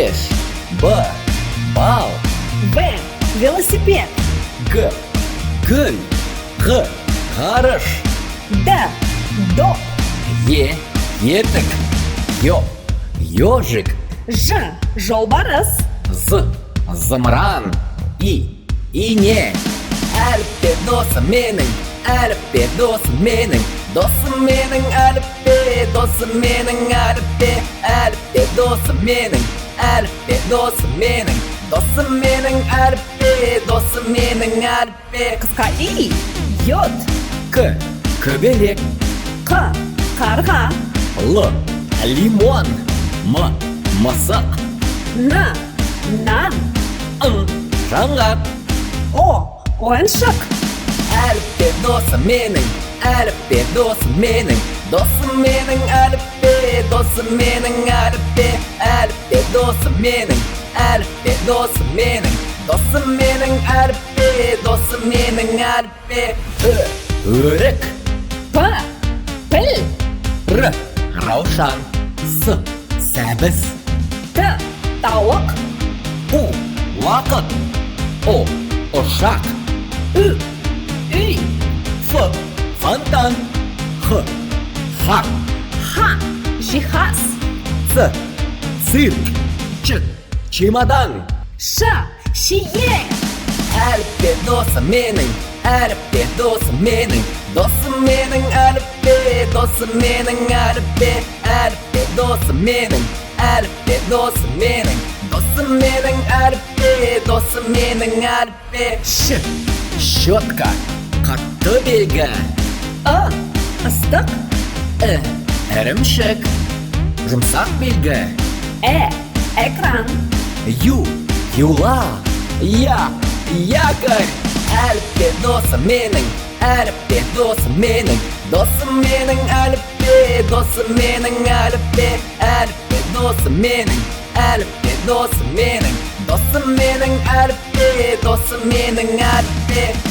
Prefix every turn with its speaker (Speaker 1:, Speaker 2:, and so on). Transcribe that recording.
Speaker 1: Балбеш. Б. Бал.
Speaker 2: В. Велосипед.
Speaker 1: Г. Гыль. Г. Гараж.
Speaker 2: Д. Дом.
Speaker 1: Е. Етік. Ё. Ёжик.
Speaker 2: Ж. Жолбарыс.
Speaker 1: З. Зымыран. И. Ине. Әліппе досым менің, әліппе досым менің, досым менің әліппе, досым менің әліппе, әліппе досым менің, әліппе досым менің, досым менің әліппе, досым менің әліппе.
Speaker 2: Қысқа И. Йод.
Speaker 1: К. Көбелек.
Speaker 2: Қ. Қарға.
Speaker 1: Л. Лимон. М. Мысық.
Speaker 2: Н. Нан.
Speaker 1: Ң. Жаңғақ.
Speaker 2: О. Ойыншық.
Speaker 1: Әліппе досым менің, әліппе досым менің, досым менің әліппе, досым менің әліппе, әліппе досым менің, әліппе досым менің, досым менің әліппе, досым менің әліппе. Өрік.
Speaker 2: П. Піл.
Speaker 1: Р. Раушан. С. Сәбіз.
Speaker 2: Т. Тауық.
Speaker 1: У. Уақыт. О. Ұшақ.
Speaker 2: Ü. Үй.
Speaker 1: Ф. Фонтан. Х. Хақ.
Speaker 2: Х. Жиһаз.
Speaker 1: Ц. Цирк. Ч. Чемодан.
Speaker 2: Ш. Шие.
Speaker 1: Әліппе досым менің, әліппе досым менің, досым менің әліппе, досым менің әліппе, әліппе досым менің, әліппе досым менің, досым менің әліппе, досым менің әліппе. Ш. Щетка. Қатты белгі.
Speaker 2: Ы. Ыстық.
Speaker 1: І. Ірімшік. Жұмсақ белгі.
Speaker 2: Э. Экран.
Speaker 1: Ю. Юла. Я. Якорь. Әліппе досым менің, әліппе досым менің, досым менің әліппе, досым менің әліппе, әліппе досым менің, әліппе досым менің, досым менің әліппе, досым менің әліппе.